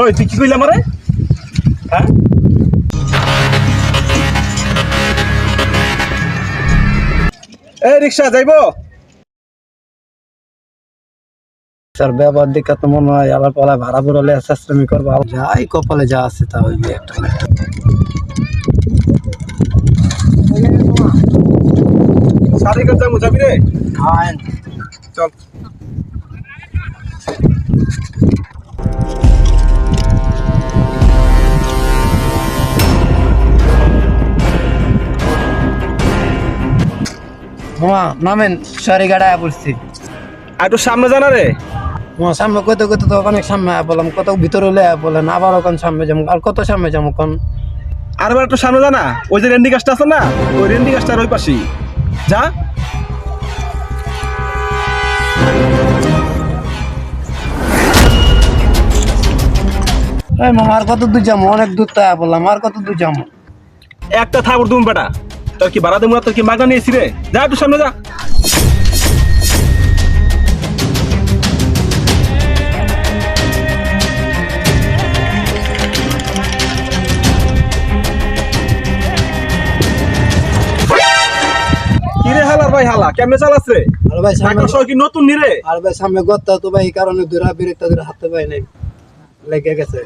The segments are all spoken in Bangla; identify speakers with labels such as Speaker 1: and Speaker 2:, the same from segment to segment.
Speaker 1: ওই তুই কি কইলি আমারে? হ্যাঁ এই রিকশা যাইবো?
Speaker 2: স্যার ব্যবহার দিকে তো মনে হয় আবার পলায় ভাড়া পড়ালে শ্রেমি করবো যাই কপালে যা আছে তা হইবে একটা
Speaker 1: সাড়ে কাজ যাবো, যাবি রে? চল।
Speaker 2: মামা নামেন সরি গাড়ায় পড়ছি।
Speaker 1: আর একটু সামনে জানা রে।
Speaker 2: তোমার সামনে কত কত তো অনেক সামনে বললাম, কত ভিতরে বলেন আবার ওখান সামনে যাবো, আর কত সামনে যাবো কোন?
Speaker 1: আর এবার একটু সামনে জানা, ওই যে রেন্ডি গাছটা আছে না, ওই রেন্ডি গাছটার ওই পাশেই যা।
Speaker 2: এই মামা আর কত দূর যাবো? অনেক দূর তা বললাম, আর কত দূর যাবো?
Speaker 1: একটা থাকবো তুমি বেটা, তোর কি ভাড়া দেবো না? তোর কি মাগনা নিয়েছি রে? যা একটু সামনে যা। কিরে হালার ভাই, হালা কেমনে চালাচ্ছে?
Speaker 2: আর ভাই সামনে
Speaker 1: কি নতুন নিরে?
Speaker 2: আর ভাই সামনে গত্তা তো ভাই, এই কারণে দূরা বিরক্ত দূরে হাতে পাই নাই, লেগে গেছে।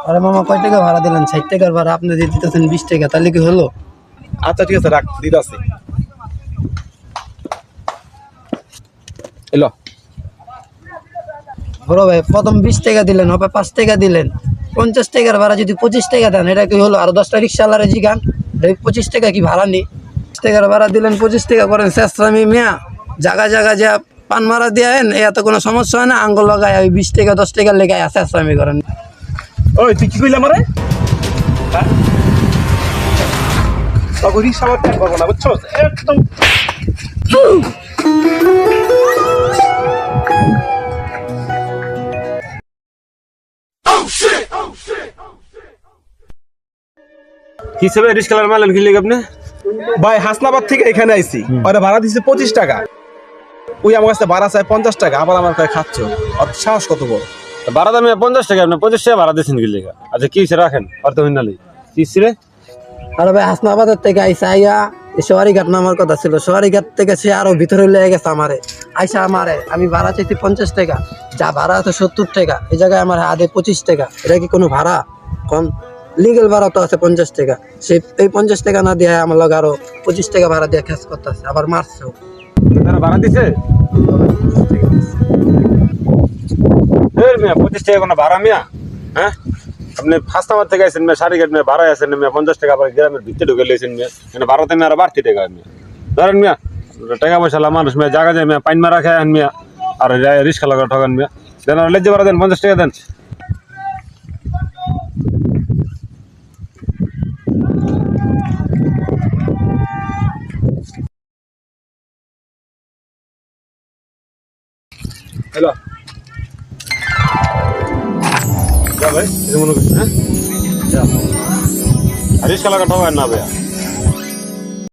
Speaker 2: আরে মামা কয় টাকা ভাড়া দিলেন? 60 টাকার ভাড়া, আপনি দিয়ে দিতেছেন 20 টাকা, তাহলে কি হলো?
Speaker 1: আচ্ছা ঠিক আছে, রাখ, দিতে আছে। এলো
Speaker 2: বড় ভাই প্রথম 20 টাকা দিলেন, হবে 5 টাকা দিলেন, 50 টাকার ভাড়া যদি 25 টাকা দেন, এটা কি হলো? আর 10টা রিক্সাওয়ালারে জিগান 25 টাকা কি ভাড়া নি? 20 টাকার ভাড়া দিলেন, 25 টাকা করেন শেষরামি মিয়া, জায়গা জায়গা যা পান মারা দিয়েন, এত কোনো সমস্যা হয় না। আঙ্গুল লাগায় ওই 20 টাকা 10 টাকার লেগে শেষরামি করেন।
Speaker 1: ওই তুই কি কইলি আমারে? হ্যাঁ তখন রিক্সা আবার ত্যাগ করবো না, বুঝছো? একদম
Speaker 3: হিসেবে রিস্কালার মালেন কি লিখ আপনি?
Speaker 1: ভাই হাসনাবাদ থেকে এখানে আইছি, ওরা ভাড়া দিচ্ছে 25 টাকা, ওই আমার কাছে ভাড়া চাই 50 টাকা, আবার আমার কাছে খাচ্ছ। সাহস কত বড়!
Speaker 3: ভাড়া দামে 50 টাকা, আপনি 25 টাকা ভাড়া দিয়েছেন কি লিখা? আচ্ছা কি রাখেন অর্থ হইন নালি কি রে?
Speaker 2: আর ভাই হাসনাবাদের থেকে আইসা আইয়া সোয়ারিঘাট নামার কথা ছিল, সোয়ারিঘাট থেকে সে আরো ভিতরে লেগে গেছে আমারে, আইসা আমারে আমি ভাড়া চাইছি 50 টাকা, যা ভাড়া আছে 70 টাকা, এই জায়গায় আমার আদে 25 টাকা, এটা কি কোনো ভাড়া? কম লিগেল ভাড়া তো আছে 50 টাকা, সে এই 50 টাকা না দিয়ে আমার লগে আরো 25 টাকা ভাড়া দিয়ে খেস করতেছে, আবার মারছেও।
Speaker 3: তারা ভাড়া দিছে 25 টাকা কোনো ভাড়া মিয়া? হ্যাঁ আপনি হাসনাবাদ থেকে আইছেন মেয়ে, সারিঘাট মেয়ে ভাড়া আছেন মেয়ে 50 টাকা, আবার গ্রামের ভিতরে ঢুকে লেছেন মেয়ে, মানে ভাড়াতে মেয়ে আরো বাড়তি টাকা মেয়ে ধরেন মিয়া। টাকা পয়সা মানুষ মেয়ে জায়গা যায় মেয়ে, পাইন মারা খায় মেয়া, আর রিক্সা লাগা ঠকান মেয়া, দেন আর লেজে ভাড়া দেন 50 টাকা দেন।
Speaker 1: হ্যালো
Speaker 3: যা ভাই কিছু মনে করছি, হ্যাঁ আর রিক্সা লাগা ঠকান না ভাইয়া।